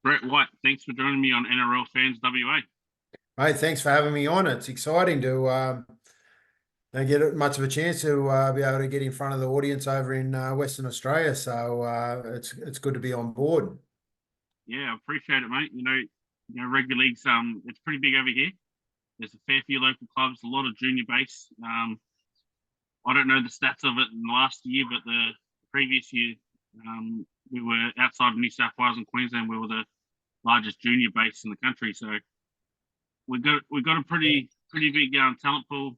Brett White, thanks for joining me on NRL Fans WA. Mate, thanks for having me on. It's exciting to don't get much of a chance to be able to get in front of the audience over in Western Australia. So it's good to be on board. Yeah, I appreciate it, mate. Rugby league's it's pretty big over here. There's a fair few local clubs, a lot of junior base. I don't know the stats of it in the last year, but the previous year, we were outside of New South Wales and Queensland. We were the largest junior base in the country. So we got a pretty big talent pool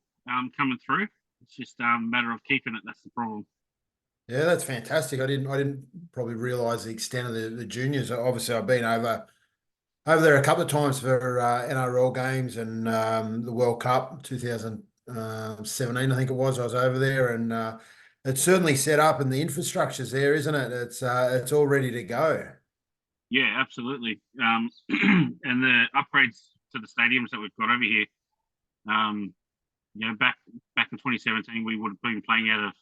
coming through. It's just a matter of keeping it. That's the problem. Yeah, that's fantastic. I didn't probably realise the extent of the juniors. Obviously, I've been over there a couple of times for NRL games and the World Cup 2017, I think it was. I was over there, and it's certainly set up, and the infrastructure's there, isn't it? It's all ready to go. Yeah, absolutely. And the upgrades to the stadiums that we've got over here. Um, back in 2017, we would have been playing out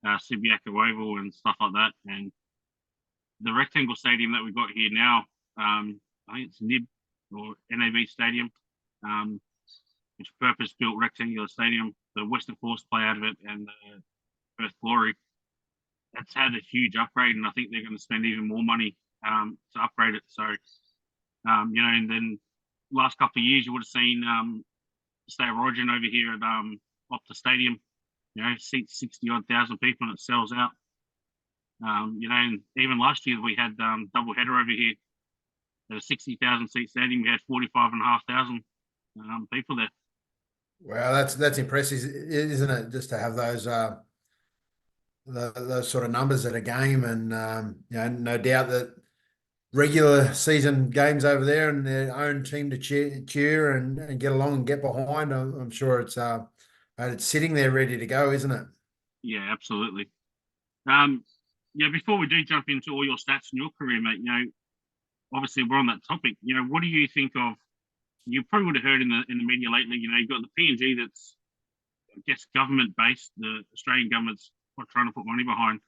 of Subiaco Oval and stuff like that. And the rectangle stadium that we've got here now, I think it's NIB or NAB Stadium, um, which is a purpose-built rectangular stadium. The Western Force play out of it, and the Perth Glory. That's had a huge upgrade, and I think they're going to spend even more money to upgrade it. So, and then last couple of years, you would have seen State of Origin over here at Optus Stadium. Seats 60 odd thousand people, and it sells out. And even last year we had double header over here at a 60,000 seat stadium. We had 45,500 people there. Wow, that's impressive, isn't it? Just to have those sort of numbers at a game, and no doubt that regular season games over there and their own team to cheer and get along and get behind. I'm sure it's sitting there ready to go, isn't it? Yeah, absolutely. Um, before we do jump into all your stats in your career, mate, obviously we're on that topic. What do you think of? You probably would have heard in the media lately. You've got the PNG that's, I guess, government based. The Australian government's trying to put money behind,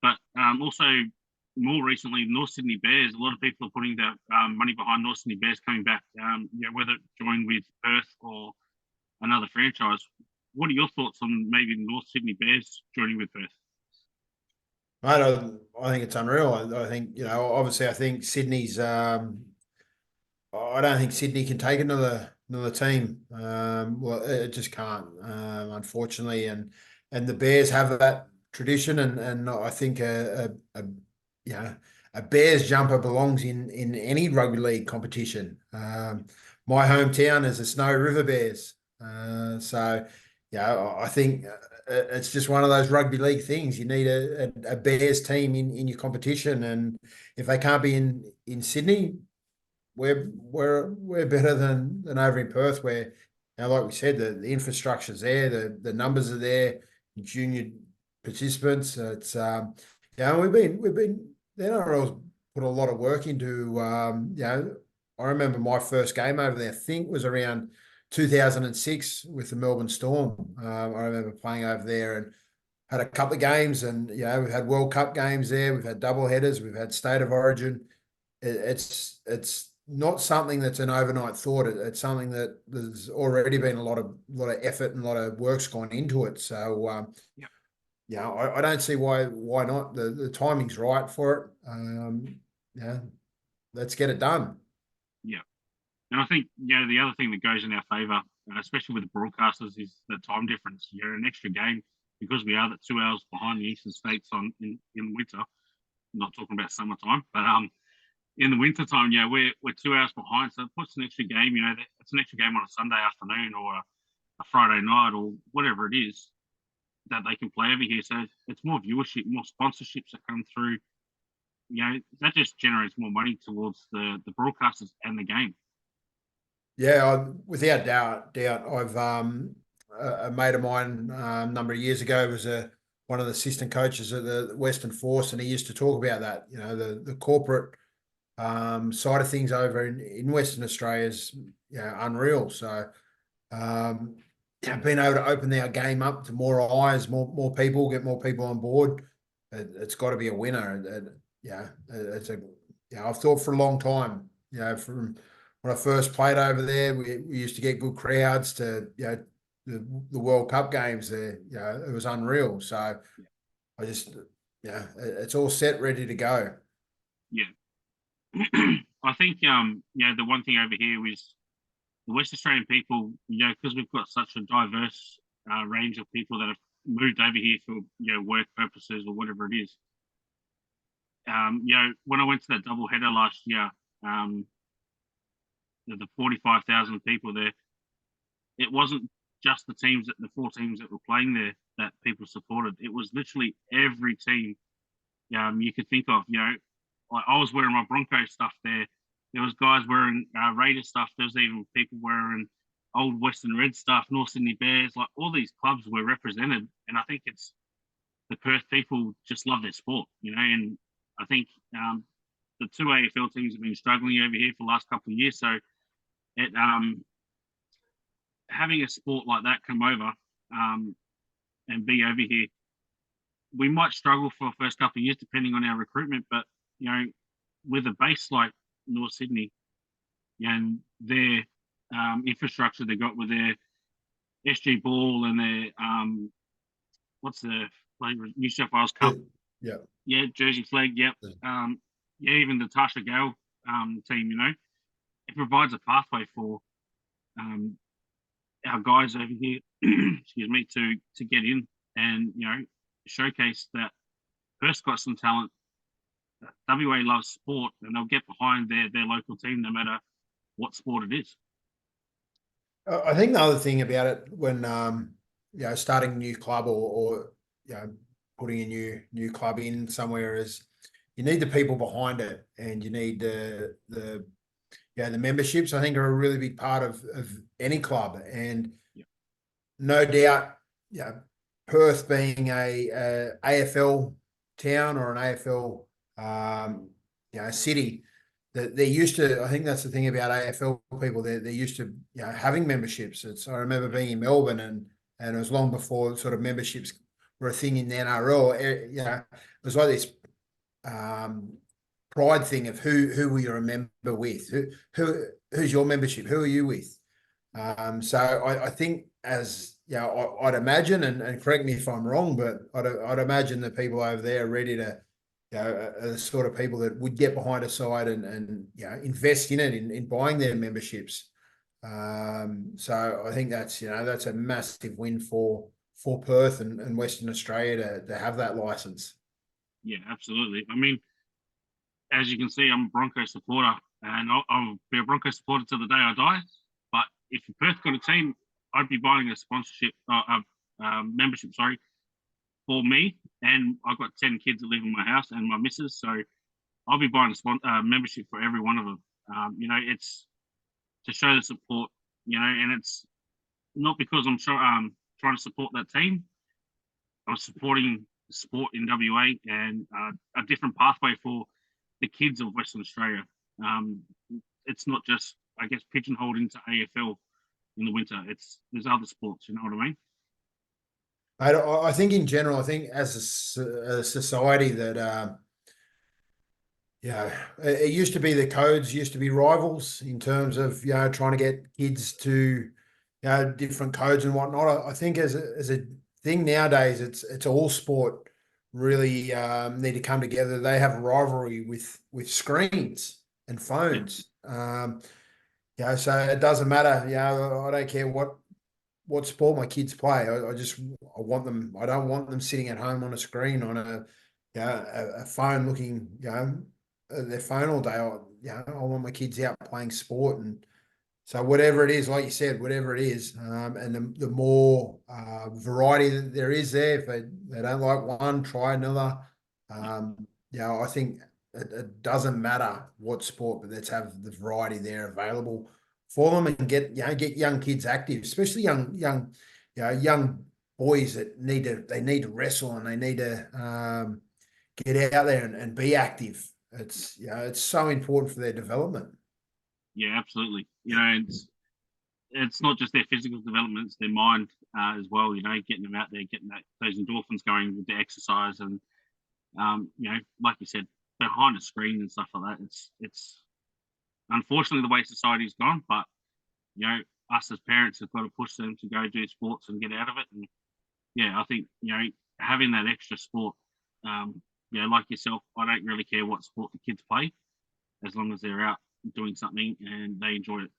but also more recently, North Sydney Bears. A lot of people are putting that money behind North Sydney Bears coming back. Whether it join with Perth or another franchise. What are your thoughts on maybe North Sydney Bears joining with Perth? Mate, I think it's unreal. I think, obviously, I think Sydney's. I don't think Sydney can take another team. Well, it just can't, unfortunately. And the Bears have that tradition, and I think a Bears jumper belongs in any rugby league competition. My hometown is the Snow River Bears, so I think it's just one of those rugby league things. You need a Bears team in your competition, and if they can't be in Sydney, we're better than over in Perth, where like we said, the infrastructure's there, the numbers are there, junior participants. It's we've been the NRL's put a lot of work into I remember my first game over there, I think was around 2006 with the Melbourne Storm. I remember playing over there and had a couple of games, and we've had World Cup games there, we've had double headers, we've had State of Origin. It's not something that's an overnight thought. It's something that there's already been a lot of effort and a lot of work's gone into it. So I don't see why not. The timing's right for it. Let's get it done. Yeah, and I think the other thing that goes in our favour, especially with the broadcasters, is the time difference. An extra game because we are that 2 hours behind the eastern states in winter. I'm not talking about summertime, but in the winter time, we're 2 hours behind, so it puts an extra game. It's an extra game on a Sunday afternoon or a Friday night or whatever it is that they can play over here. So it's more viewership, more sponsorships that come through. That just generates more money towards the broadcasters and the game. Yeah, without doubt. I've a mate of mine a number of years ago was one of the assistant coaches at the Western Force, and he used to talk about that. The corporate side of things over in Western Australia is unreal. So being able to open our game up to more eyes, more people, get more people on board, it's got to be a winner. It's I've thought for a long time, from when I first played over there, we used to get good crowds to, the World Cup games there. It was unreal. So I just, it's all set, ready to go. Yeah. I think the one thing over here is the West Australian people, because we've got such a diverse range of people that have moved over here for work purposes or whatever it is. When I went to that double header last year, the 45,000 people there, it wasn't just the 4 teams that were playing there that people supported. It was literally every team you could think of. Like I was wearing my Broncos stuff there. There was guys wearing Raiders stuff. There was even people wearing old Western Red stuff, North Sydney Bears. Like all these clubs were represented, and I think it's the Perth people just love their sport, And I think the 2 AFL teams have been struggling over here for the last couple of years. So it having a sport like that come over and be over here, we might struggle for the first couple of years depending on our recruitment, but with a base like North Sydney and their infrastructure they got with their SG Ball and their what's the New South Wales Cup? Yeah, Jersey Flag. Yep. Even the Tasha Gale team. It provides a pathway for our guys over here, excuse me, to get in and showcase that Perth's got some talent. WA loves sport, and they'll get behind their local team no matter what sport it is. I think the other thing about it when starting a new club or putting a new club in somewhere is you need the people behind it, and you need the memberships. I think are a really big part of any club, and no doubt, Perth being a AFL town or an AFL city, that they're used to. I think that's the thing about AFL people. They're used to having memberships. I remember being in Melbourne, and it was long before sort of memberships were a thing in the NRL. It was like this pride thing of who will you remember with? Who's your membership? Who are you with? So I think I'd imagine, and correct me if I'm wrong, but I'd imagine that people over there are ready to, are the sort of people that would get behind a side and invest in it, in buying their memberships. So I think that's a massive win for Perth and Western Australia to have that license. Yeah, absolutely. I mean, as you can see, I'm a Broncos supporter, and I'll be a Broncos supporter till the day I die. But if Perth got a team, I'd be buying a sponsorship, membership, for me. And I've got 10 kids that live in my house and my missus, so I'll be buying a membership for every one of them. It's to show the support, and it's not because I'm trying to support that team. I'm supporting the sport in WA and a different pathway for the kids of Western Australia. It's not just, I guess, pigeonholed into AFL in the winter. There's other sports, you know what I mean? I think in general, I think as a society that, it used to be the codes used to be rivals in terms of, trying to get kids to, different codes and whatnot. I think as a thing nowadays, it's all sport really need to come together. They have a rivalry with screens and phones. So it doesn't matter. I don't care what sport my kids play. I want them. I don't want them sitting at home on a screen on a phone looking at their phone all day. I want my kids out playing sport, and so whatever it is, like you said, whatever it is, and the more variety that there is there. If they don't like one, try another. I think it doesn't matter what sport, but let's have the variety there available for them and get young kids active, especially young boys that need to wrestle and they need to get out there and be active. It's so important for their development. Yeah, absolutely. It's not just their physical development; it's their mind as well. Getting them out there, getting those endorphins going with the exercise, and like you said, behind a screen and stuff like that. It's unfortunately the way society's gone, but you know, us as parents have got to push them to go do sports and get out of it. And yeah, I think having that extra sport, like yourself, I don't really care what sport the kids play, as long as they're out doing something and they enjoy it.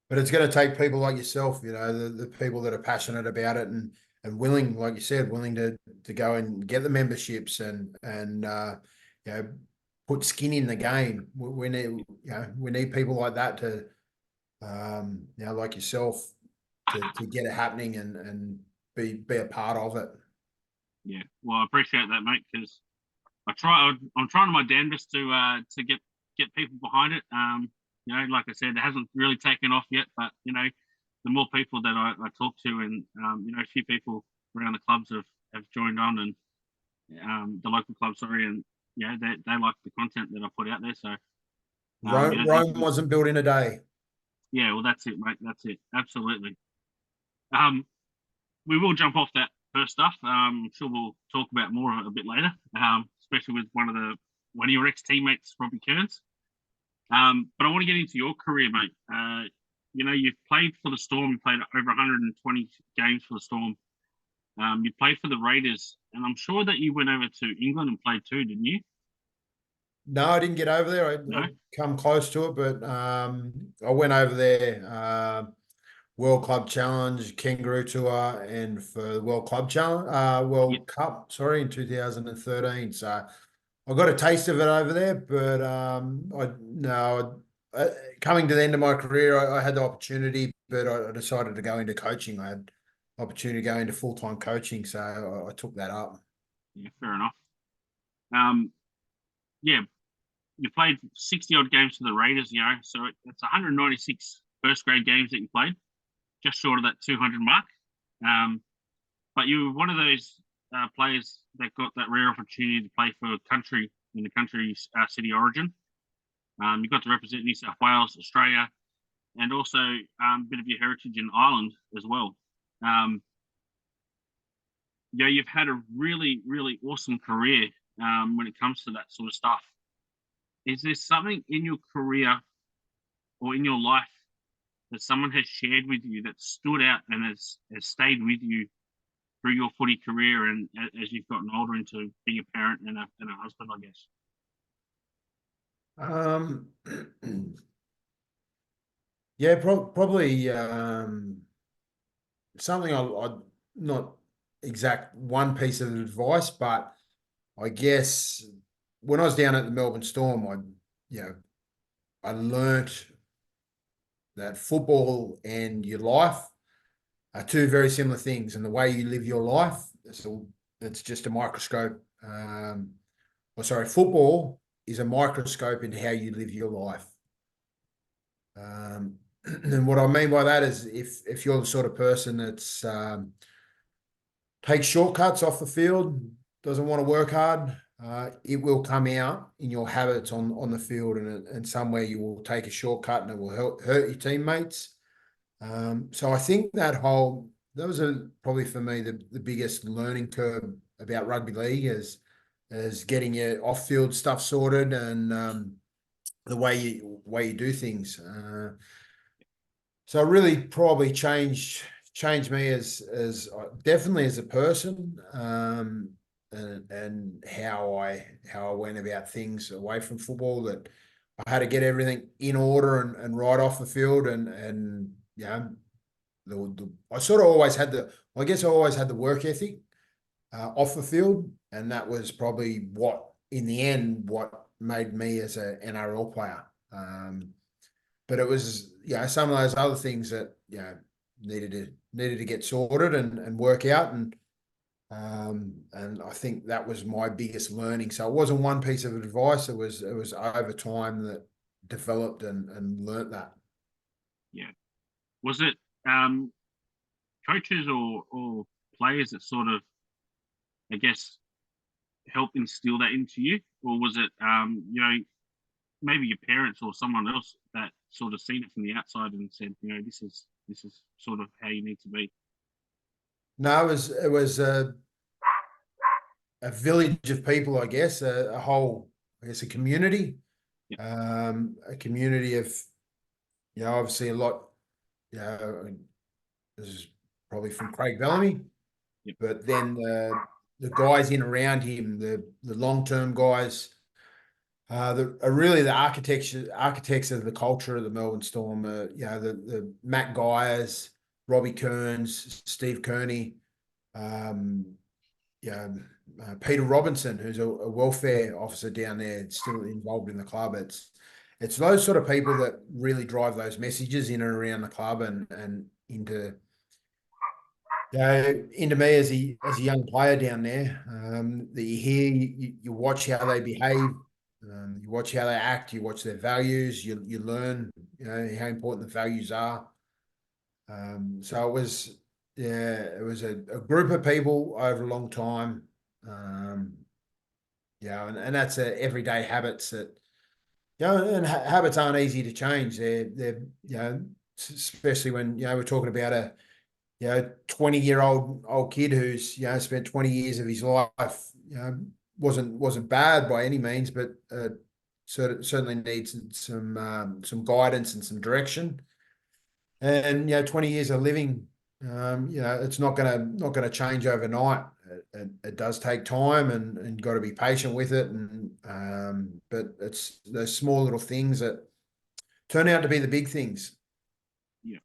But it's going to take people like yourself, the people that are passionate about it and willing, like you said, willing to go and get the memberships and put skin in the game. We need we need people like that to like yourself to get it happening and be a part of it. Yeah, well, I appreciate that, mate, because I'm trying my damnedest to get people behind it. Like I said, it hasn't really taken off yet, but the more people that I talk to, and a few people around the clubs have joined on, and the local clubs, sorry, and they like the content that I put out there. So Rome wasn't built in a day. Yeah, well, that's it, mate. That's it. Absolutely. Um, we will jump off that first stuff. I'm sure we'll talk about more of it a bit later, especially with one of your ex-teammates, Robbie Kearns. But I want to get into your career, mate. You've played for the Storm. You played over 120 games for the Storm. You played for the Raiders, and I'm sure that you went over to England and played too, didn't you? No, I didn't get over there. I come close to it, but I went over there. World Club Challenge, Kangaroo Tour, and for the World Club Challenge, Cup, sorry, in 2013. So I got a taste of it over there, but coming to the end of my career, I had the opportunity, but I decided to go into coaching. I had opportunity to go into full-time coaching, so I took that up. Yeah, fair enough. You played 60 odd games for the Raiders, so it's 196 first grade games that you played, just short of that 200 mark. But you were one of those players that got that rare opportunity to play for a country in the country's city origin. You got to represent New South Wales, Australia, and also a bit of your heritage in Ireland as well. You've had a really, really awesome career when it comes to that sort of stuff. Is there something in your career or in your life that someone has shared with you that stood out and has stayed with you through your footy career and as you've gotten older into being a parent and a husband, I guess? Yeah, probably something I not exact one piece of advice, but I guess when I was down at the Melbourne Storm, I learnt that football and your life are two very similar things, and the way you live your life, it's just a microscope. Football is a microscope in how you live your life. And what I mean by that is if you're the sort of person that's takes shortcuts off the field, doesn't want to work hard, it will come out in your habits on the field, and somewhere you will take a shortcut and it will hurt your teammates. So I think that was probably for me the biggest learning curve about rugby league is getting your off-field stuff sorted and the way you do things. So it really probably changed me as definitely as a person, and how I went about things away from football, that I had to get everything in order and right off the field, and I sort of always had the work ethic off the field, and that was probably what made me as an NRL player. But it was some of those other things that needed to get sorted and work out, and I think that was my biggest learning. So it wasn't one piece of advice; it was over time that developed and learnt that. Yeah, was it coaches or players that sort of, I guess, help instill that into you, or was it maybe your parents or someone else that sort of seen it from the outside and said, this is sort of how you need to be? No, it was a village of people, I guess, a whole I guess, a community, Yeah. a community of, obviously a lot, this is probably from Craig Bellamy, Yeah. but then the guys in around him, the long-term guys, are really the architects of the culture of the Melbourne Storm. The Matt Gyers, Robbie Kearns, Steve Kearney, um, Peter Robinson, who's a welfare officer down there, still involved in the club. It's those sort of people that really drive those messages in and around the club and into me as a young player down there. That you hear, you watch how they behave, you watch how they act, you watch their values, you learn, how important the values are. So it was a group of people over a long time. Um, and that's everyday habits that, and habits aren't easy to change. They're especially when, we're talking about a, 20-year-old kid who's, spent 20 years of his life, wasn't bad by any means, but certainly needs some guidance and some direction. And 20 years of living, it's not gonna change overnight. It does take time, and got to be patient with it. And but it's those small little things that turn out to be the big things. Yeah.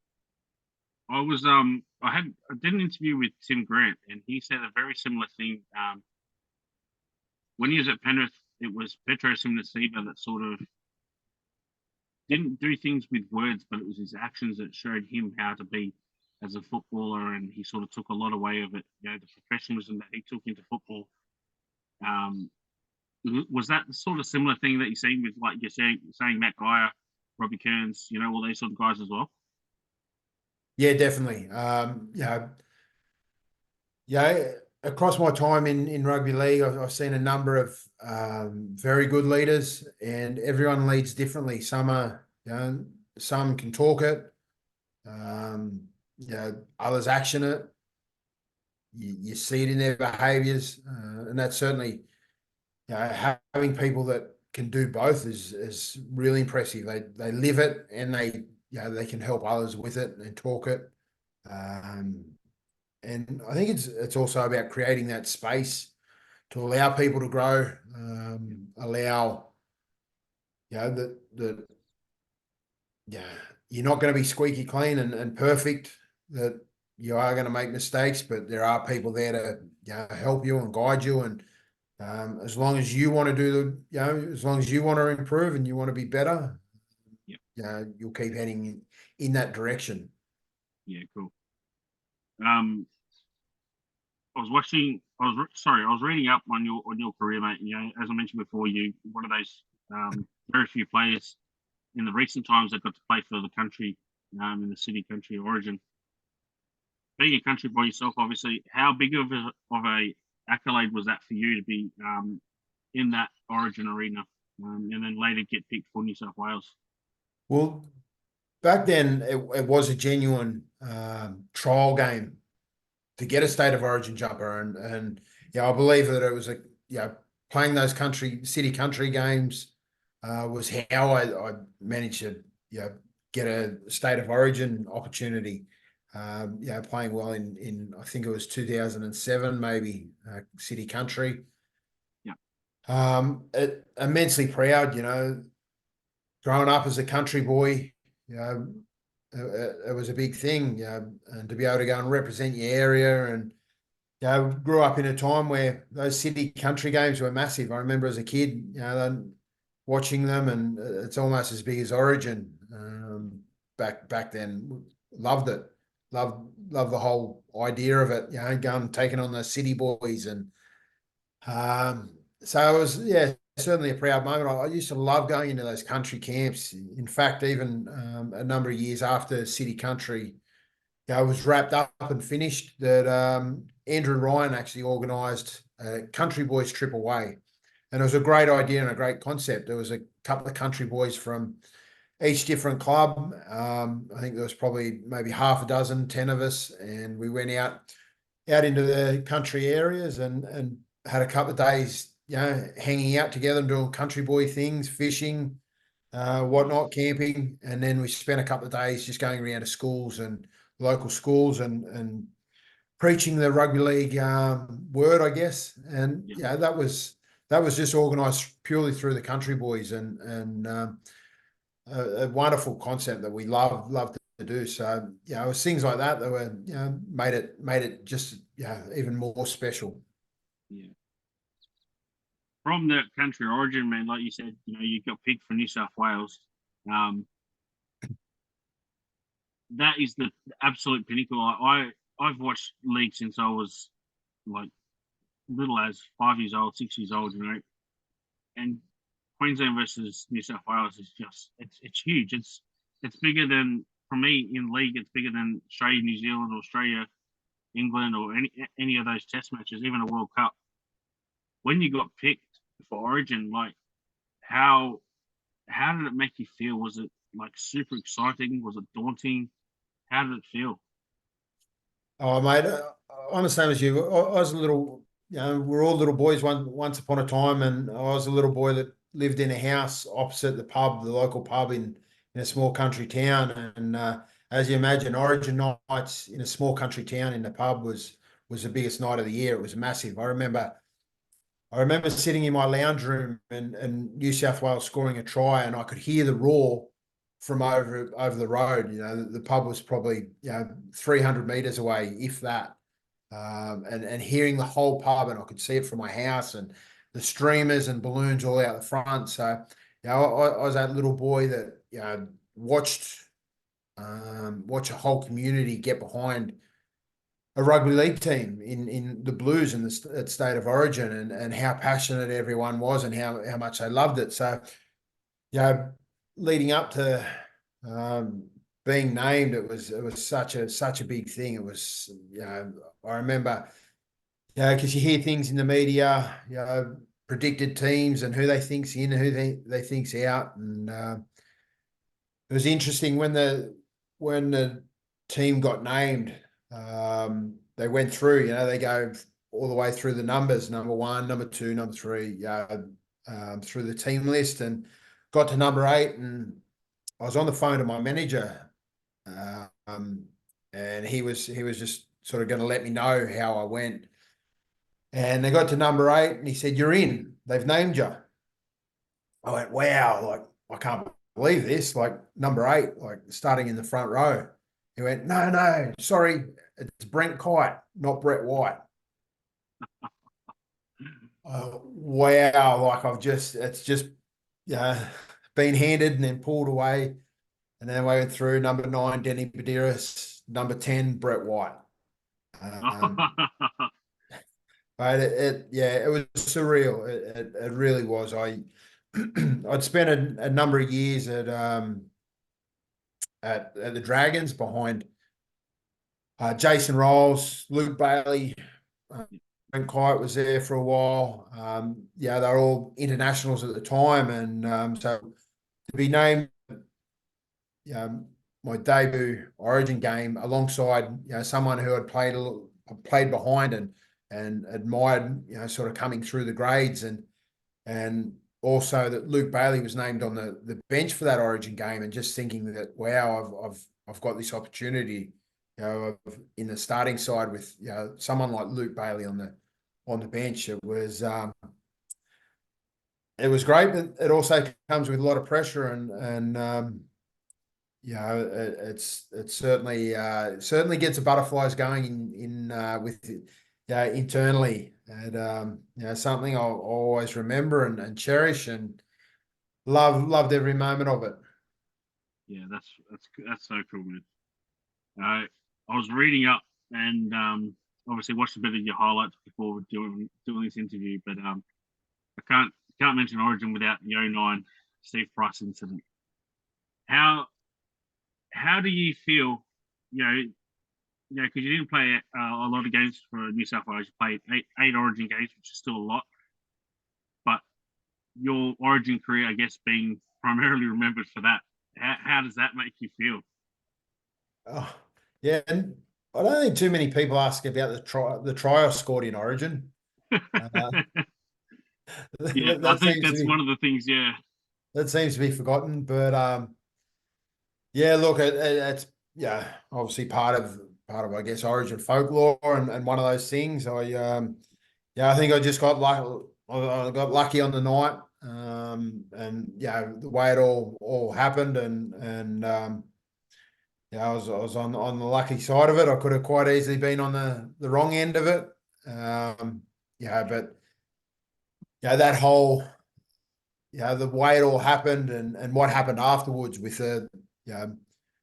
I did an interview with Tim Grant, and he said a very similar thing. When he was at Penrith, it was Petro Simnasiba that sort of didn't do things with words, but it was his actions that showed him how to be as a footballer, and he sort of took a lot away of it. The professionalism that he took into football. Um, was that the sort of similar thing that you're seeing with, like you're saying Matt Geyer, Robbie Kearns, all those sort of guys as well? Yeah, definitely. Across my time in rugby league, I've seen a number of very good leaders, and everyone leads differently. Some can talk it, others action it. You see it in their behaviours, and that's certainly, having people that can do both is really impressive. They live it, and they can help others with it and talk it. And I think it's also about creating that space to allow people to grow, allow, that you're not going to be squeaky clean and perfect, that you are going to make mistakes, but there are people there to, help you and guide you. And as long as you want to as long as you want to improve and you want to be better, you'll keep heading in that direction. Yeah, cool. I was reading up on your career, mate. As I mentioned before, you one of those very few players in the recent times that got to play for the country, in the city country origin. Being a country boy yourself, obviously, how big of a accolade was that for you to be in that origin arena, and then later get picked for New South Wales? Well, back then it was a genuine trial game to get a state of origin jumper, and I believe that it was playing those city country games was how I managed to get a state of origin opportunity. Playing well in I think it was 2007, maybe, city country. Immensely proud, growing up as a country boy, it was a big thing, and to be able to go and represent your area. And grew up in a time where those city country games were massive. I remember as a kid, watching them, and it's almost as big as Origin. Back then, loved it. Loved the whole idea of it. Going taking on the city boys, and so it was, certainly a proud moment. I used to love going into those country camps. In fact, even a number of years after city country, was wrapped up and finished, that Andrew Ryan actually organised a country boys trip away. And it was a great idea and a great concept. There was a couple of country boys from each different club. I think there was probably maybe half a dozen, 10 of us. And we went out into the country areas and had a couple of days, hanging out together and doing country boy things, fishing, whatnot, camping, and then we spent a couple of days just going around to schools and local schools and preaching the rugby league word, I guess. And Yeah. that was just organised purely through the country boys and a wonderful concept that we love to do. So it was things like that that were made it just even more special. Yeah. From the country origin, man, like you said, you got picked for New South Wales. That is the absolute pinnacle. I've watched league since I was like little as 5 years old, 6 years old, and Queensland versus New South Wales is just it's huge. It's bigger than, for me, in league. It's bigger than Australia, New Zealand, or Australia, England, or any of those Test matches, even a World Cup. When you got picked for Origin, like how did it make you feel? Was it like super exciting? Was it daunting? How did it feel? Oh, mate, I'm the same as you. I was a little, we're all little boys once upon a time, and I was a little boy that lived in a house opposite the pub, the local pub in a small country town. And as you imagine, Origin nights in a small country town in the pub was the biggest night of the year. It was massive. I remember sitting in my lounge room and New South Wales scoring a try, and I could hear the roar from over the road. The pub was probably 300 meters away, if that. And hearing the whole pub, and I could see it from my house, and the streamers and balloons all out the front. So I was that little boy that watched a whole community get behind a rugby league team in the Blues in the state of origin, and how passionate everyone was and how much they loved it. So leading up to being named, it was such a big thing. It was I remember because you hear things in the media, predicted teams and who they think's in and who they think's out. And it was interesting when the team got named. They went through, they go all the way through the numbers, number one, number two, number three, through the team list, and got to number 8. And I was on the phone to my manager, and he was just sort of going to let me know how I went. And they got to number 8, and he said, "You're in. They've named you." I went, "Wow, like I can't believe this, like number 8, like starting in the front row." He went, "No, sorry, it's Brent Kite, not Brett White." Wow, like it's just been handed and then pulled away. And then we went through number 9, Denny Badiris, number 10, Brett White. But it was surreal. It really was. I'd spent a number of years at the Dragons behind Jason Rolls, Luke Bailey, Brent Kite was there for a while. They're all internationals at the time, and so to be named my debut Origin game alongside someone who had played behind and admired sort of coming through the grades, and also that Luke Bailey was named on the bench for that Origin game, and just thinking that, wow, I've got this opportunity in the starting side with someone like Luke Bailey on the bench. It was great, but it also comes with a lot of pressure, and it certainly gets the butterflies going in with internally, and something I'll always remember and cherish, and loved every moment of it. Yeah, that's so cool, man. I was reading up and obviously watched a bit of your highlights before doing this interview, but I can't mention Origin without the 09 Steve Price incident. How do you feel? Because you didn't play a lot of games for New South Wales. You played eight Origin games, which is still a lot. But your Origin career, I guess, being primarily remembered for that. How does that make you feel? Oh, yeah, and I don't think too many people ask about the try I scored in Origin. Yeah, I That think seems to that's be one of the things. Yeah, forgotten. But yeah, look, it's yeah, obviously part of I guess Origin folklore and one of those things. Yeah, I think I just got lucky. I got lucky on the night, and yeah, the way it all happened, and yeah, I was on the lucky side of it. I could have quite easily been on the wrong end of it. Yeah, but yeah, that whole the way it all happened and what happened afterwards with the yeah,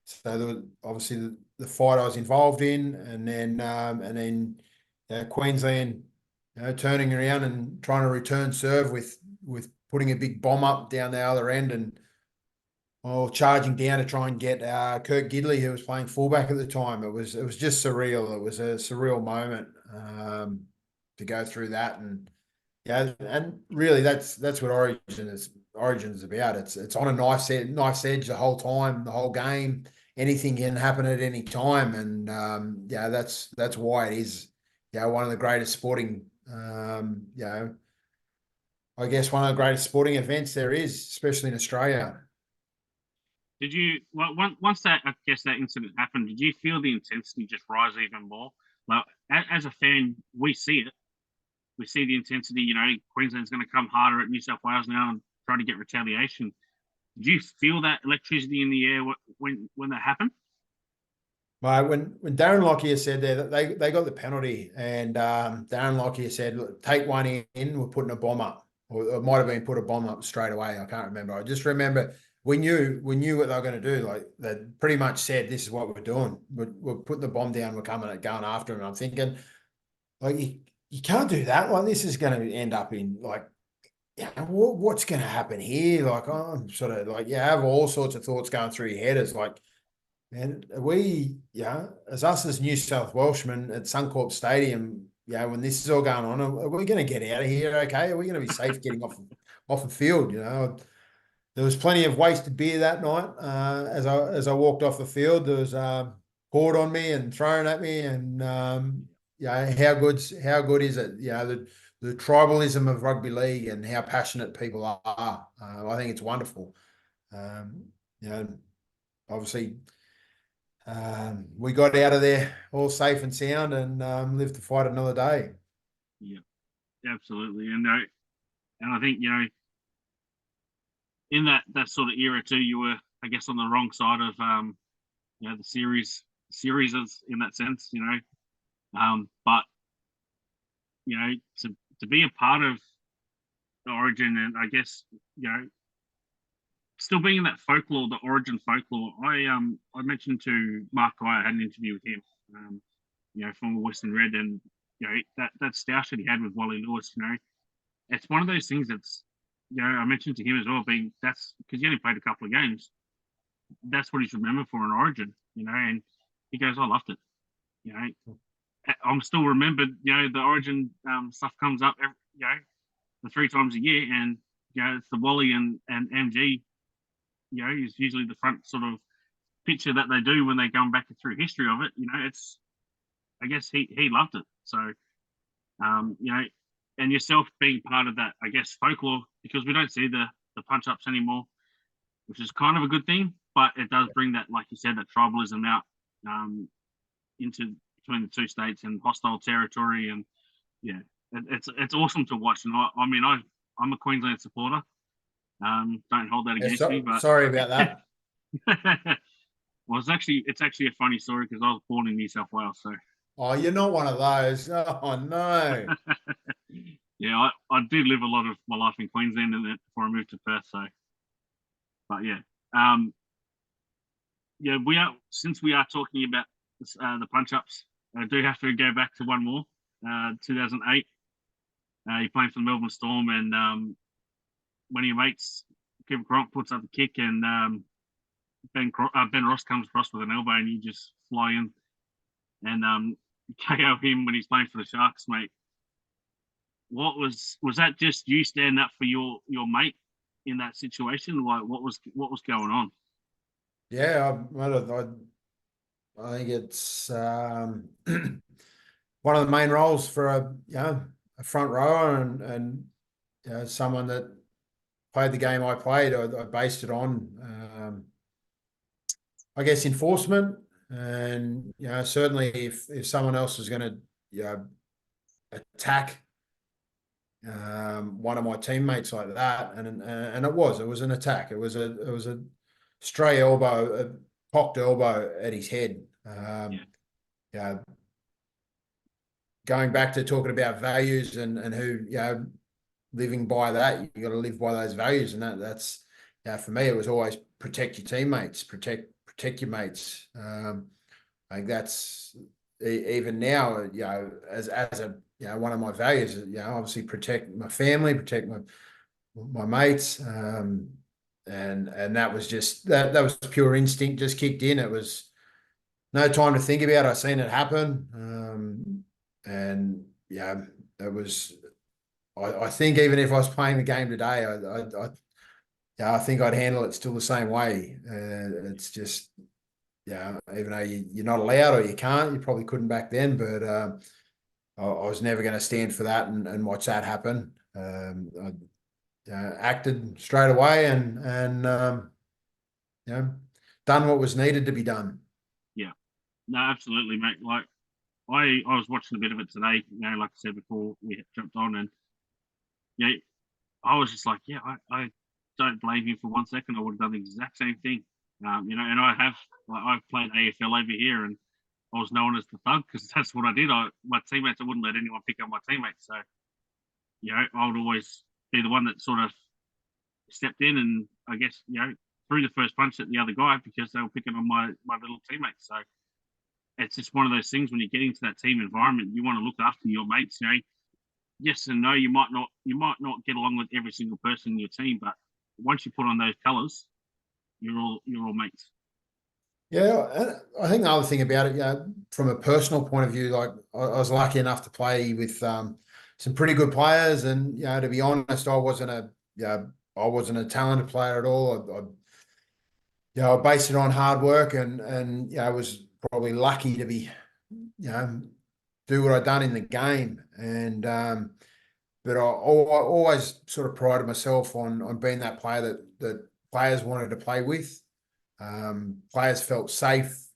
so there was obviously the fight I was involved in, and then Queensland, turning around and trying to return serve with putting a big bomb up down the other end and charging down to try and get Kurt Gidley, who was playing fullback at the time. It was just surreal. It was a surreal moment to go through that, and yeah, and really that's what Origin's about. It's on a nice edge the whole time, the whole game. Anything can happen at any time, and yeah, that's why it is one of the greatest sporting I guess one of the greatest sporting events there is, especially in Australia. did you once that I guess that incident happened? Did you feel the intensity just rise even more? Like as a fan, we see it. We see the intensity. You know, Queensland's going to come harder at New South Wales now and try to get retaliation. Did you feel that electricity in the air when that happened? Mate, when Darren Lockyer said there that they got the penalty, and Darren Lockyer said, "Look, take one in, we're putting a bomb up," or it might have been put a bomb up straight away. I can't remember. I just remember we knew what they were going to do. Like they pretty much said, "This is what we're doing. We're putting the bomb down. We're coming at going after him." And I'm thinking, like you can't do that. Like this is going to end up in like. Yeah, what's going to happen here? Like, I'm sort of like, you have all sorts of thoughts going through your head. It's like, and as us as New South Welshmen at Suncorp Stadium, when this is all going on, are we going to get out of here? Okay, are we going to be safe getting off the field? There was plenty of wasted beer that night. As I walked off the field, there was poured on me and thrown at me, and how good is it? The tribalism of rugby league and how passionate people are. I think it's wonderful. Um, you know, obviously. We got out of there all safe and sound and lived to fight another day. Yeah, absolutely. And I think in that sort of era too, you were I guess on the wrong side of the series is in that sense. But to be a part of the Origin and I guess still being in that folklore, the Origin folklore. I mentioned to Mark Guy, I had an interview with him, from Western Red, and that stoush that he had with Wally Lewis. It's one of those things that's I mentioned to him as well, being that's because he only played a couple of games. That's what he's remembered for in Origin, and he goes, I loved it. I'm still remembered. The Origin stuff comes up the 3 times a year, and it's the Wally and MG. Is usually the front sort of picture that they do when they're going back through history of it. It's I guess he loved it. So and yourself being part of that, I guess, folklore, because we don't see the punch ups anymore, which is kind of a good thing, but it does bring that, like you said, that tribalism out into between the two states and hostile territory, and it's awesome to watch. And I'm a Queensland supporter. Don't hold that against me, but sorry about that. Well, it's actually a funny story because I was born in New South Wales, so. Oh, you're not one of those. Oh no. Yeah, I did live a lot of my life in Queensland and before I moved to Perth. So, but since we are talking about the punch ups, I do have to go back to one more. 2008, you're playing for the Melbourne Storm, and one of your mates, Kevin Cronk, puts up a kick, and Ben Ross comes across with an elbow, and you just fly in and KO him when he's playing for the Sharks, mate. What was that? Just you standing up for your mate in that situation? Like what was going on? Yeah, I think it's one of the main roles for a front rower, and someone that played the game I played. I based it on, I guess, enforcement, and certainly if someone else is going to attack one of my teammates like that, and it was an attack. It was a stray elbow, a cocked elbow at his head. Going back to talking about values and who living by that, you got to live by those values, and that's for me it was always protect your teammates, protect your mates. I think that's even now, as a one of my values, obviously protect my family, protect my mates, and that was just that was pure instinct, just kicked in. It was no time to think about it. I seen it happen, and it was. I think even if I was playing the game today, I think I'd handle it still the same way. It's just, even though you're not allowed or you can't, you probably couldn't back then, but I was never going to stand for that and watch that happen. I acted straight away and done what was needed to be done. Yeah, no, absolutely, mate. Like I was watching a bit of it today. Like I said before, we jumped on, and I was just like, I don't blame you for 1 second. I would have done the exact same thing. And I've played AFL over here, and I was known as the thug because that's what I did. My teammates, I wouldn't let anyone pick up my teammates. So, I would always be the one that sort of stepped in and I guess, threw the first punch at the other guy because they were picking on my little teammates. So it's just one of those things when you get into that team environment, you want to look after your mates. Yes and no, you might not get along with every single person in your team, but once you put on those colours, you're all mates. Yeah, I think the other thing about it, from a personal point of view, like I was lucky enough to play with some pretty good players, and to be honest, I wasn't a talented player at all. I based it on hard work, and I was probably lucky to be, do what I'd done in the game, and but I always sort of prided myself on being that player that players wanted to play with. Players felt safe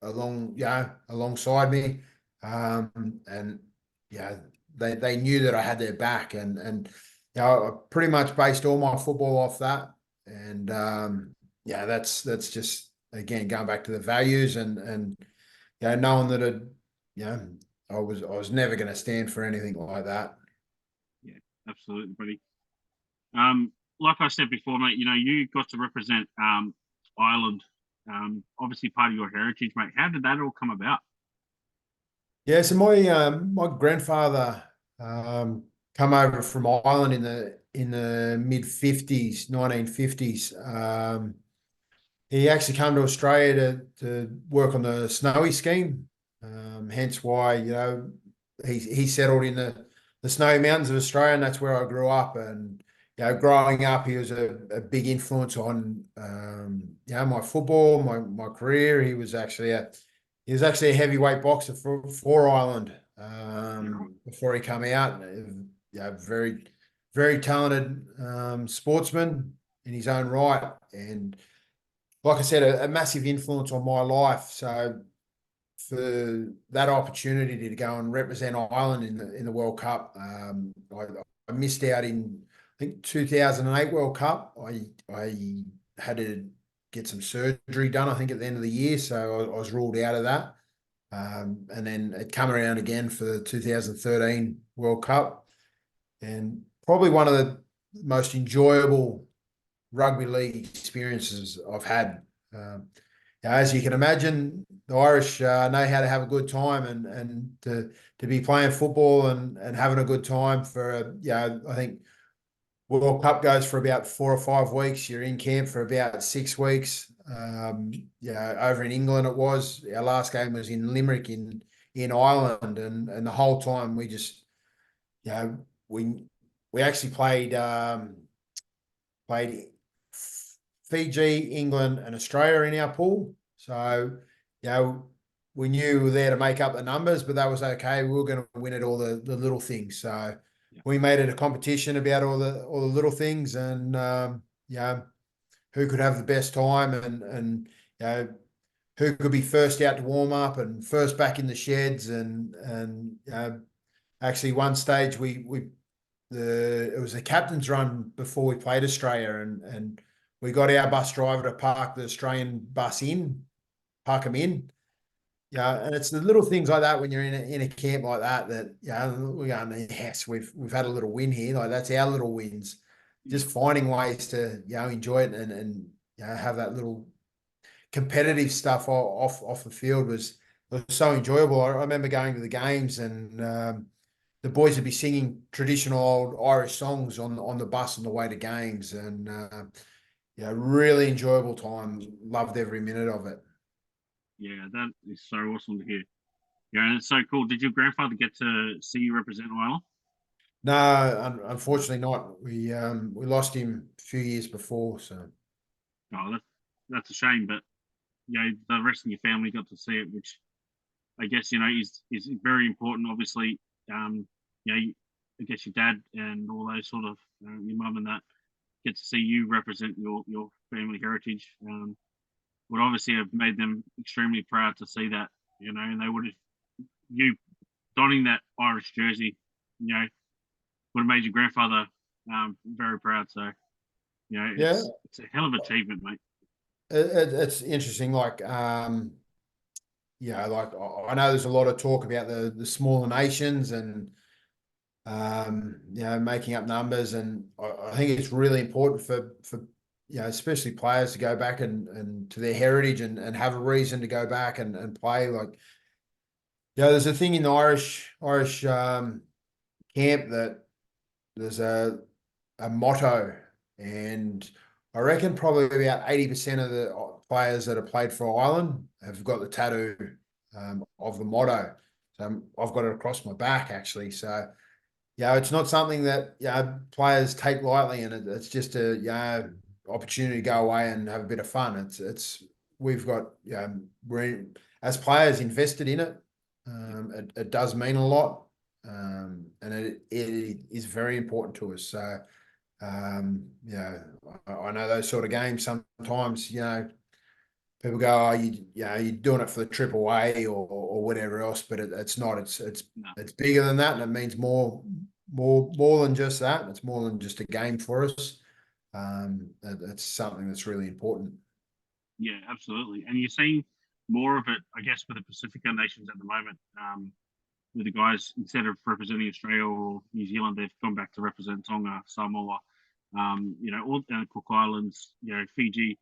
alongside me, and they knew that I had their back, and I pretty much based all my football off that, and that's just again going back to the values and knowing that I was never going to stand for anything like that. Yeah, absolutely, buddy. Like I said before, mate, you got to represent Ireland, obviously part of your heritage, mate. How did that all come about? Yeah, so my grandfather come over from Ireland in the mid 50s, 1950s. He actually came to Australia to work on the Snowy scheme. Hence why he settled in the snowy mountains of Australia, and that's where I grew up. And growing up, he was a big influence on my football, my career. He was actually a heavyweight boxer for Ireland before he came out. Very, very talented sportsman in his own right, and like I said, a massive influence on my life. So for that opportunity to go and represent Ireland in the World Cup, I missed out in, I think, 2008 World Cup. I had to get some surgery done, I think, at the end of the year, so I was ruled out of that. And then it come around again for the 2013 World Cup, and probably one of the most enjoyable rugby league experiences I've had. As you can imagine, the Irish know how to have a good time, and to be playing football and having a good time for I think World Cup goes for about 4 or 5 weeks. You're in camp for about 6 weeks. Over in England it was. Our last game was in Limerick in Ireland, and the whole time we just we actually played Fiji, England, and Australia in our pool. So, we knew we were there to make up the numbers, but that was okay. We were going to win at all the little things. So, we made it a competition about all the little things, and who could have the best time, and who could be first out to warm up and first back in the sheds, and actually one stage it was the captain's run before we played Australia, and we got our bus driver to park the Australian bus park them in. Yeah, and it's the little things like that when you're in a camp like that we're going, yes, we've had a little win here. Like that's our little wins. Just finding ways to enjoy it, and have that little competitive stuff off the field was so enjoyable. I remember going to the games, and the boys would be singing traditional old Irish songs on the bus on the way to games, and really enjoyable time. Loved every minute of it. Yeah, that is so awesome to hear. Yeah, and it's so cool. Did your grandfather get to see you represent Ireland? No, unfortunately not. We lost him a few years before, so Oh, that's a shame. But the rest of your family got to see it, which I guess is very important. Obviously, I guess your dad and all those sort of your mum and that get to see you represent your family heritage. Would obviously have made them extremely proud to see that. And they would have you donning that Irish jersey. Would have made your grandfather very proud. So yeah, it's a hell of an achievement, mate. it's interesting. Like like I know there's a lot of talk about the smaller nations, and making up numbers, and I think it's really important for especially players to go back and to their heritage, and have a reason to go back and play. Like there's a thing in the Irish camp that there's a motto, and I reckon probably about 80% of the players that have played for Ireland have got the tattoo of the motto. So I've got it across my back actually. So it's not something that players take lightly, and it's just a opportunity to go away and have a bit of fun. We've got we're as players invested in it. It does mean a lot, and it is very important to us. So I know those sort of games sometimes. People go, "Oh, you're doing it for the triple A or whatever else," but it's not. It's bigger than that, and it means more than just that. It's more than just a game for us. It's something that's really important. Yeah, absolutely. And you're seeing more of it, I guess, with the Pacifica nations at the moment. With the guys, instead of representing Australia or New Zealand, they've gone back to represent Tonga, Samoa, all Cook Islands, Fiji,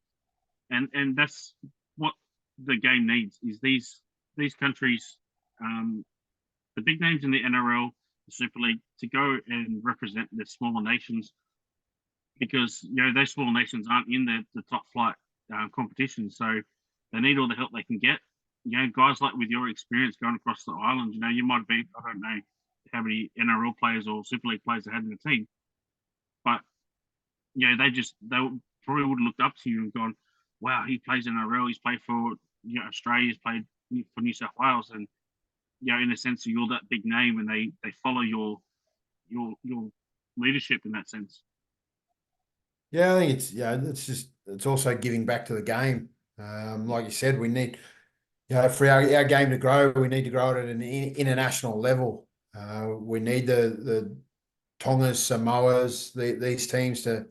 and that's what the game needs. Is these countries, the big names in the NRL, the Super League, to go and represent the smaller nations, because those smaller nations aren't in the top flight competition, so they need all the help they can get. Guys like with your experience going across the island, you might be, I don't know how many NRL players or Super League players they had in the team, but they probably would have looked up to you and gone, wow, he plays NRL, he's played for Australia, he's played for New South Wales, and in a sense you're that big name, and they follow your leadership in that sense. Yeah, I think it's also giving back to the game. Like you said, we need, for our game to grow, we need to grow it at an international level. We need the Tongas, Samoas, these teams to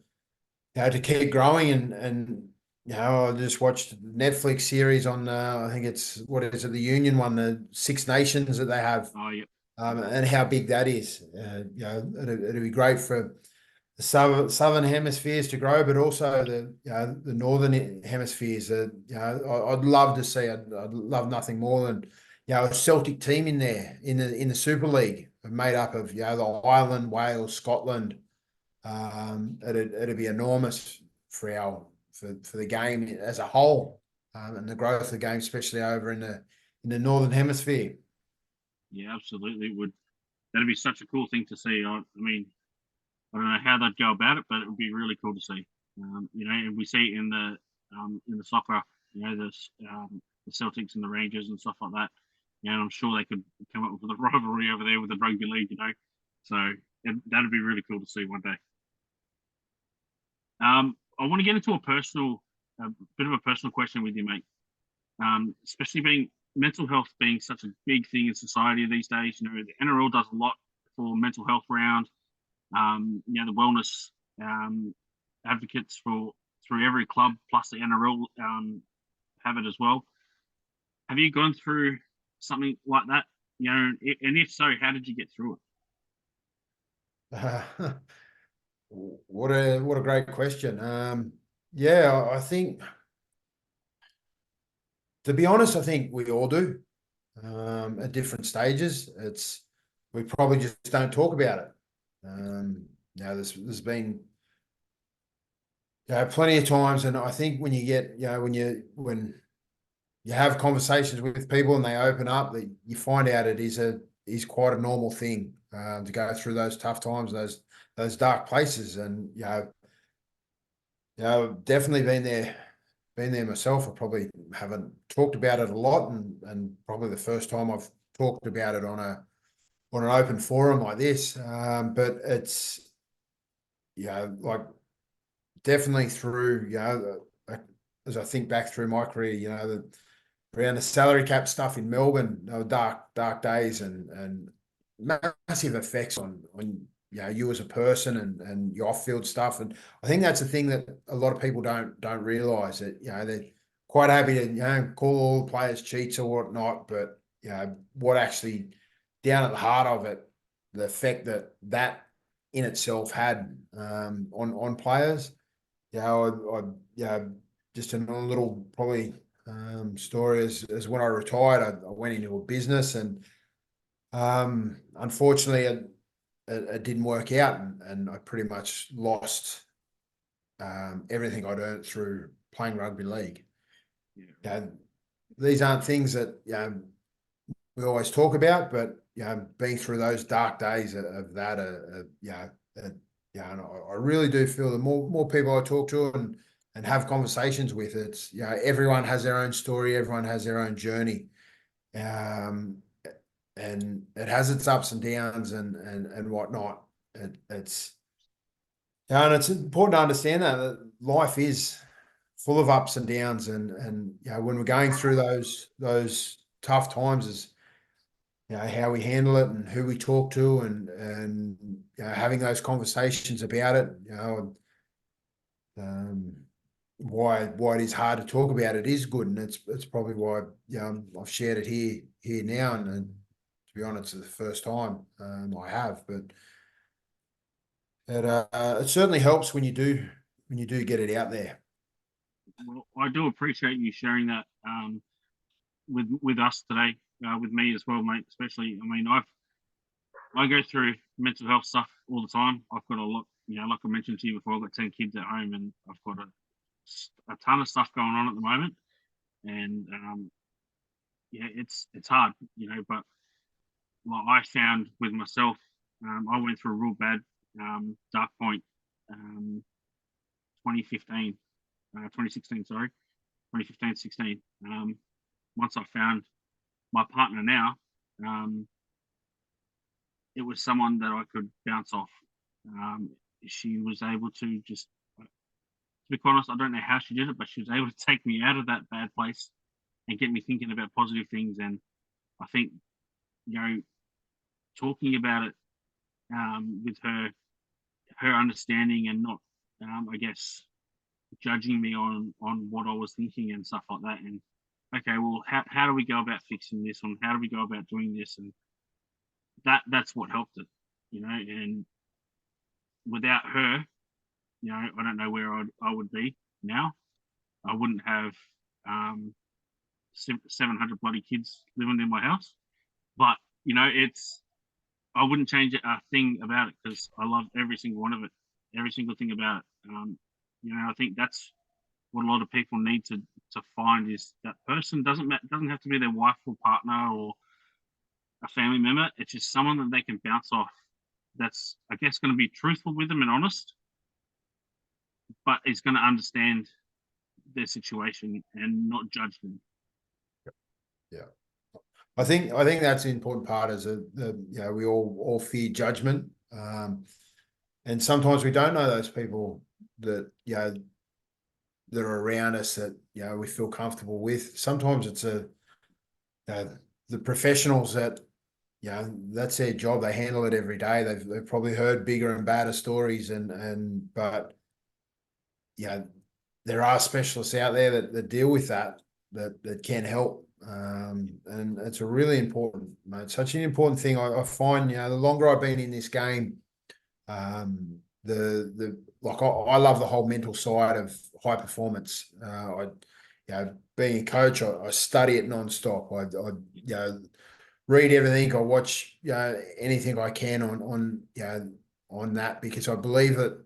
keep growing, and I just watched the Netflix series on I think it's, what is it, the Union one, the Six Nations that they have, Oh yeah. and how big that is. It'd be great for the southern hemispheres to grow, but also the northern hemispheres. I'd love to see. I'd love nothing more than a Celtic team in there in the Super League, made up of the Ireland, Wales, Scotland. It'd be enormous for the game as a whole, and the growth of the game, especially over in the northern hemisphere. Yeah, absolutely. That'd be such a cool thing to see. I mean, I don't know how they'd go about it, but it would be really cool to see. And we see it in the soccer, the Celtics and the Rangers and stuff like that. And I'm sure they could come up with a rivalry over there with the rugby league. So and that'd be really cool to see one day. I want to get into a bit of a personal question with you, mate. Especially being mental health being such a big thing in society these days. You know, the NRL does a lot for mental health around. You know, the wellness advocates through every club plus the NRL have it as well. Have you gone through something like that? You know, and if so, how did you get through it? What a great question. Yeah, I think, to be honest, I think we all do at different stages. We probably just don't talk about it. There's been plenty of times, and I think when you get when you have conversations with people and they open up, that you find out it is quite a normal thing to go through those tough times, those dark places, and definitely been there myself. I probably haven't talked about it a lot, and probably the first time I've talked about it on an open forum like this. But it's like definitely through as I think back through my career, around the salary cap stuff in Melbourne, they were dark days and massive effects on you as a person and your off-field stuff. And I think that's the thing that a lot of people don't realise, that they're quite happy to call all the players cheats or whatnot, but what actually down at the heart of it, the effect that in itself had on players. Just a little probably story as when I retired, I went into a business, and unfortunately it didn't work out, and I pretty much lost everything I'd earned through playing rugby league. These aren't things that we always talk about, but being through those dark days of that, and I really do feel the more people I talk to and have conversations with, it's everyone has their own story, everyone has their own journey, and it has its ups and downs and whatnot. It's it's important to understand that life is full of ups and downs, and when we're going through those tough times, is how we handle it and who we talk to, and having those conversations about it. Why it is hard to talk about it is good, and it's probably why I've shared it here now, and to be honest, it's the first time I have, but it certainly helps when you do get it out there. Well, I do appreciate you sharing that with us today, with me as well, mate. Especially, I mean, I go through mental health stuff all the time. I've got a lot, like I mentioned to you before, I've got 10 kids at home, and I've got a ton of stuff going on at the moment, and it's hard, but like I found with myself, I went through a real bad dark point, 2015, 2016, sorry, 2015, 16. Once I found my partner now, it was someone that I could bounce off. She was able to just, to be quite honest, I don't know how she did it, but she was able to take me out of that bad place and get me thinking about positive things. And I think, talking about it with her understanding and not, I guess, judging me on what I was thinking and stuff like that. And okay, well, how do we go about fixing this? And how do we go about doing this? And that's what helped it, and without her, I don't know where I would be now. I wouldn't have 700 bloody kids living in my house, but I wouldn't change a thing about it, because I love every single one of it, every single thing about it. I think that's what a lot of people need to find, is that person doesn't have to be their wife or partner or a family member. It's just someone that they can bounce off, that's, I guess, going to be truthful with them and honest, but is going to understand their situation and not judge them. I think that's the important part, is that we all fear judgment, And sometimes we don't know those people that, that are around us that, we feel comfortable with. Sometimes it's the professionals that, that's their job. They handle it every day. They've probably heard bigger and badder stories but there are specialists out there that deal with that can help. And it's a really important, mate, such an important thing. I find, the longer I've been in this game, I love the whole mental side of high performance. Being a coach, I study it nonstop. I read everything. I watch anything I can on that, because I believe that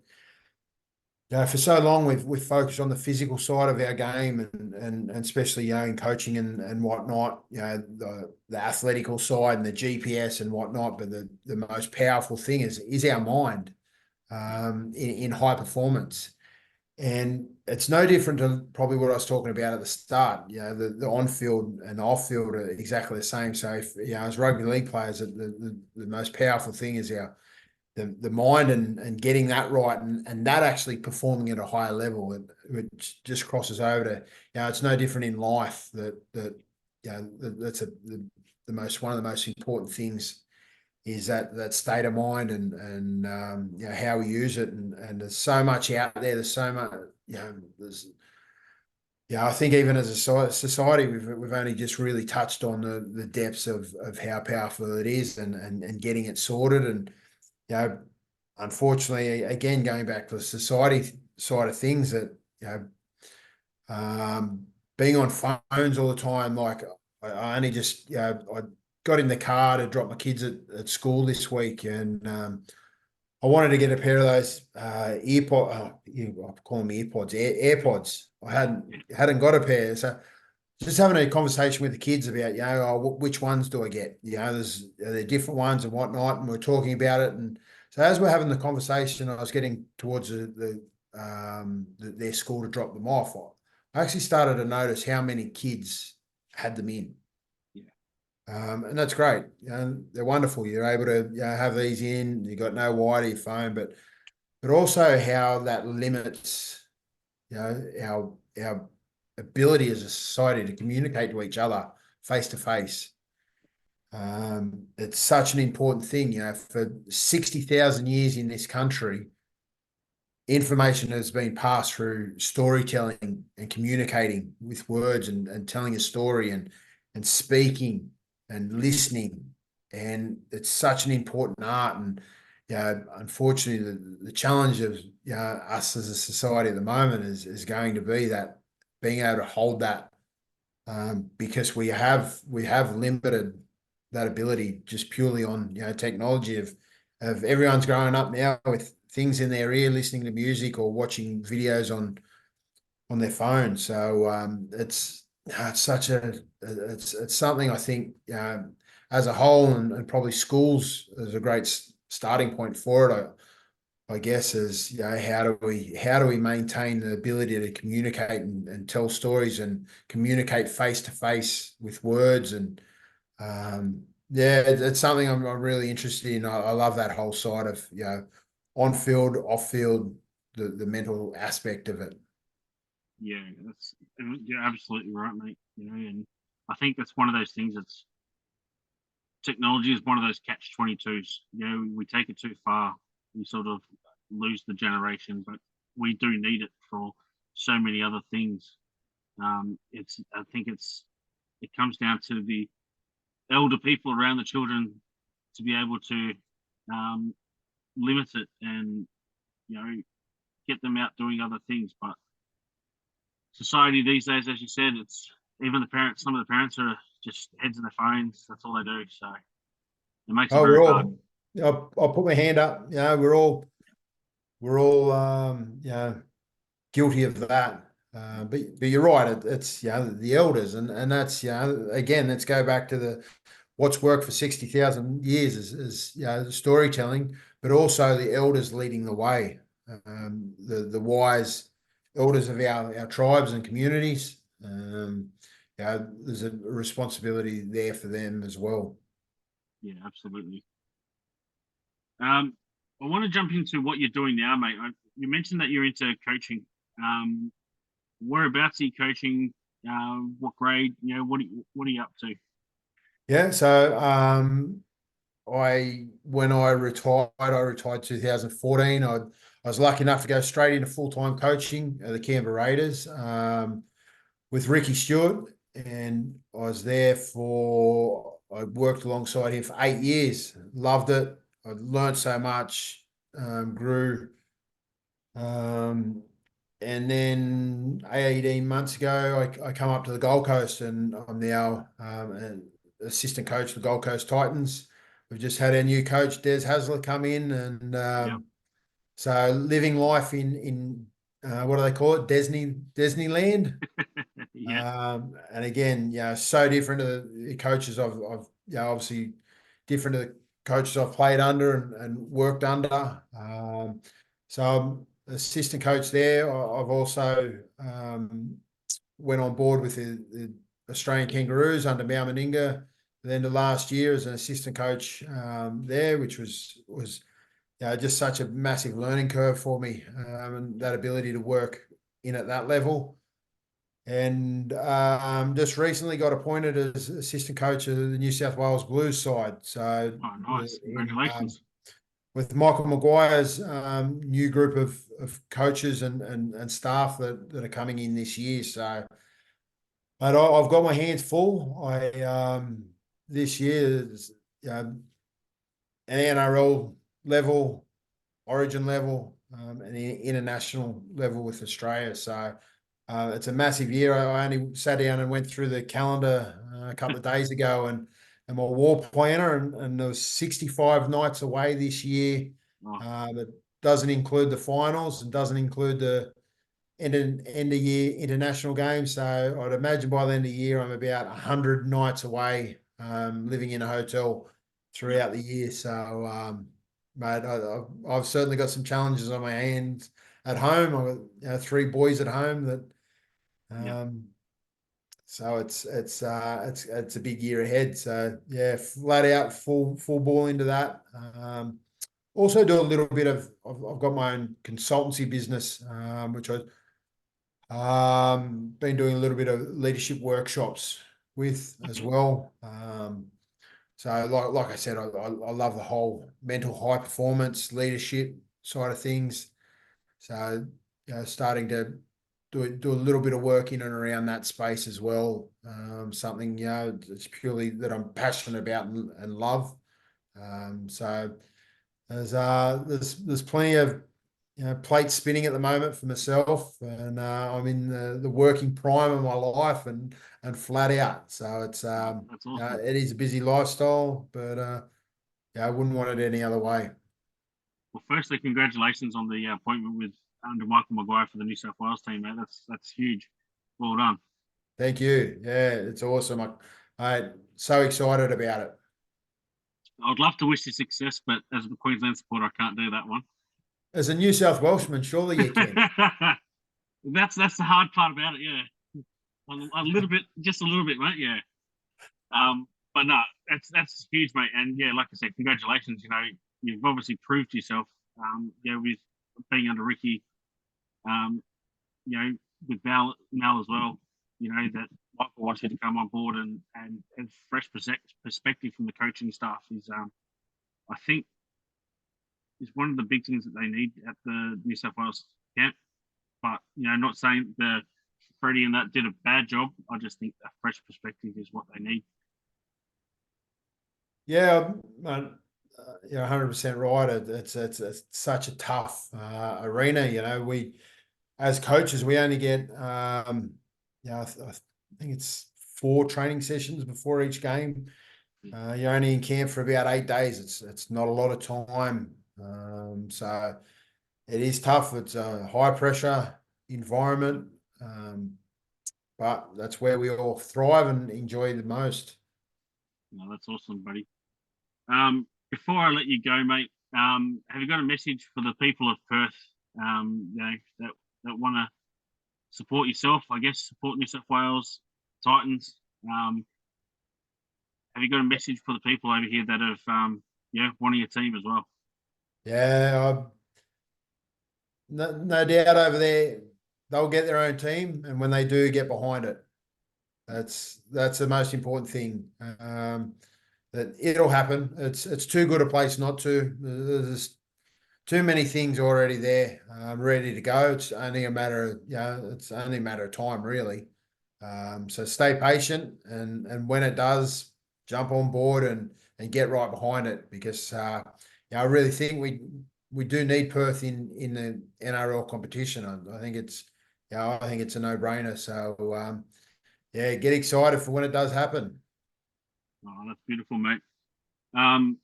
for so long we've focused on the physical side of our game and especially in coaching and whatnot, the athletical side and the GPS and whatnot. But the most powerful thing is our mind in high performance. And it's no different to probably what I was talking about at the start. The on-field and off-field are exactly the same. So, as rugby league players, the most powerful thing is the mind and getting that right and that actually performing at a higher level, which just crosses over to, it's no different in life. That's one of the most important things is that state of mind and how we use it. And there's so much out there. There's so much, I think even as a society, we've only just really touched on the depths of how powerful it is and getting it sorted. And, unfortunately, again, going back to the society side of things, that, being on phones all the time, like I only just, I got in the car to drop my kids at school this week, and I wanted to get a pair of those I call them earpods, AirPods. I hadn't got a pair, so just having a conversation with the kids about, which ones do I get? Are there different ones and whatnot, and we're talking about it. And so as we're having the conversation, I was getting towards their school to drop them off. I actually started to notice how many kids had them in. And that's great. They're wonderful. You're able to have these in. You got no wire to your phone, but also how that limits our ability as a society to communicate to each other face to face. It's such an important thing. For 60,000 years in this country, information has been passed through storytelling and communicating with words and telling a story and speaking and listening. And it's such an important art. And unfortunately, the challenge of us as a society at the moment is going to be that being able to hold that, because we have limited that ability just purely on technology of everyone's growing up now with things in their ear, listening to music or watching videos on their phone. So it's something I think as a whole, and probably schools is a great starting point for it. I guess is how do we maintain the ability to communicate and tell stories and communicate face to face with words. And it's something I'm really interested in. I love that whole side of on field, off field, the mental aspect of it. Yeah, you're absolutely right, mate. And I think that's one of those things that's technology is one of those catch-22s. We take it too far, we sort of lose the generation, but we do need it for so many other things. I think it comes down to the elder people around the children to be able to limit it and get them out doing other things. But society these days, as you said, it's even the parents. Some of the parents are just heads in their phones. That's all they do. So it makes it very hard. I'll put my hand up. We're all guilty of that. But you're right. It's the elders, and that's again, let's go back to what's worked for 60,000 years is storytelling, but also the elders leading the way, the wise elders of our tribes and communities. There's a responsibility there for them as well. Yeah, absolutely. I want to jump into what you're doing now, mate. You mentioned that you're into coaching. Whereabouts are you coaching? What grade? What are you up to? Yeah, so when I retired 2014. I was lucky enough to go straight into full-time coaching at the Canberra Raiders with Ricky Stewart, and I worked alongside him for 8 years. Loved it. I learned so much, grew. And then 18 months ago, I come up to the Gold Coast, and I'm now an assistant coach for the Gold Coast Titans. We've just had our new coach, Des Hasler, come in, and Yep. so living life in what do they call it? Disneyland. Yeah. And again, so different to the coaches obviously different to the coaches I've played under and worked under. So I'm assistant coach there. I've also went on board with the Australian Kangaroos under Mal Meninga at the end of last year as an assistant coach there, which was just such a massive learning curve for me, and that ability to work in at that level. And just recently got appointed as assistant coach of the New South Wales Blues side. So Oh, nice. Congratulations. with Michael Maguire's new group of coaches and staff that are coming in this year. So, but I've got my hands full. This year is an NRL level, Origin level, and international level with Australia. So it's a massive year. I only sat down and went through the calendar a couple of days ago, and my war planner, and there was 65 nights away this year. Oh, That doesn't include the finals and doesn't include the end of year international games. So I'd imagine by the end of the year, I'm about 100 nights away, living in a hotel yep. throughout the year. So, mate, I've certainly got some challenges on my hands at home. I've got 3 boys at home that, Yep. so it's a big year ahead. So yeah, flat out full ball into that. Also do a little bit I've got my own consultancy business, which I been doing a little bit of leadership workshops with as well. So like I said, I love the whole mental high performance leadership side of things. So starting to do a little bit of work in and around that space as well. Something it's purely that I'm passionate about and love. So there's plenty of plates spinning at the moment for myself, and I'm in the working prime of my life and flat out. So it's That's awesome. it is a busy lifestyle, but I wouldn't want it any other way. Well, firstly, congratulations on the appointment with under Michael Maguire for the New South Wales team, mate. That's huge. Well done. Thank you. Yeah, it's awesome. I'm so excited about it. I'd love to wish you success, but as a Queensland supporter, I can't do that one. As a New South Welshman, surely you can. That's the hard part about it, yeah. A little bit, just a little bit, mate. Yeah. But no, that's huge, mate. And yeah, like I said, congratulations. You've obviously proved yourself. With being under Ricky, um, with Mal as well. That Michael wants you to come on board and fresh perspective from the coaching staff is, I think, is one of the big things that they need at the New South Wales camp. But not saying the Freddie and that did a bad job. I just think a fresh perspective is what they need. Yeah, man, you're 100% right. It's such a tough arena. We as coaches we only get I think it's 4 training sessions before each game. You're only in camp for about 8 days. It's not a lot of time. So it is tough. It's a high pressure environment, but that's where we all thrive and enjoy the most. No, that's awesome, buddy. Before I let you go, mate, have you got a message for the people of Perth? That want to support yourself, I guess, support New South Wales Titans. Have you got a message for the people over here that have, wanting your team as well? Yeah, no doubt over there, they'll get their own team, and when they do, get behind it. That's the most important thing. That it'll happen. It's too good a place not to. There's too many things already there, ready to go. It's only a matter of, it's only a matter of time, really. So stay patient, and when it does, jump on board and get right behind it, because I really think we do need Perth in the NRL competition. I think I think it's a no-brainer. So yeah, get excited for when it does happen. Oh, that's beautiful, mate. Um,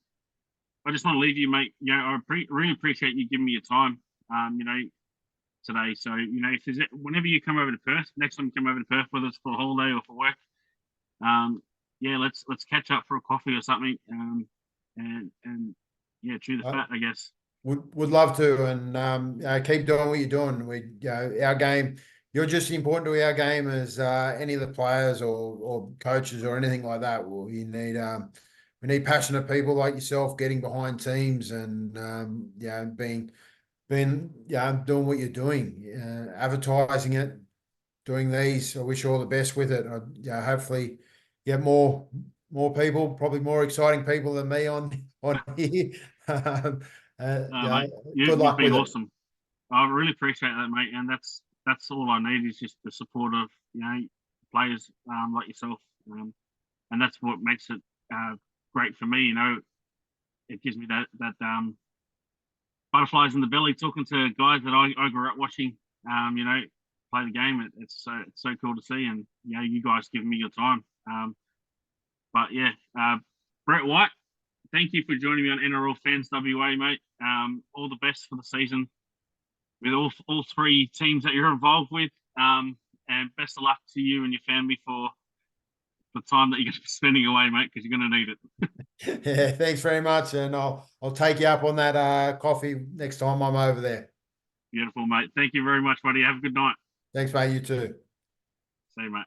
I just want to leave you, mate. Really appreciate you giving me your time. Today. So, if there's whenever you come over to Perth, next time you come over to Perth, whether it's for a holiday or for work, yeah, let's catch up for a coffee or something. And yeah, chew the fat, I guess. Would love to, and keep doing what you're doing. Our game. You're just as important to our game as any of the players or coaches or anything like that. Well, we need passionate people like yourself getting behind teams, and being doing what you're doing, advertising it, doing these. I wish you all the best with it. Hopefully get more people, probably more exciting people than me on here. Mate, Good you've luck been with it. awesome. I really appreciate that, mate. And that's all I need is just the support of players like yourself, and that's what makes it great for me. It gives me that butterflies in the belly talking to guys that I grew up watching. Play the game. It's so cool to see, and you guys giving me your time. But yeah, Brett White, thank you for joining me on NRL Fans WA, mate. All the best for the season with all three teams that you're involved with. And best of luck to you and your family for the time that you're going to be spending away, mate, because you're going to need it. Yeah, thanks very much, and I'll take you up on that coffee next time I'm over there. Beautiful, mate. Thank you very much, buddy. Have a good night. Thanks, mate. You too. See you, mate.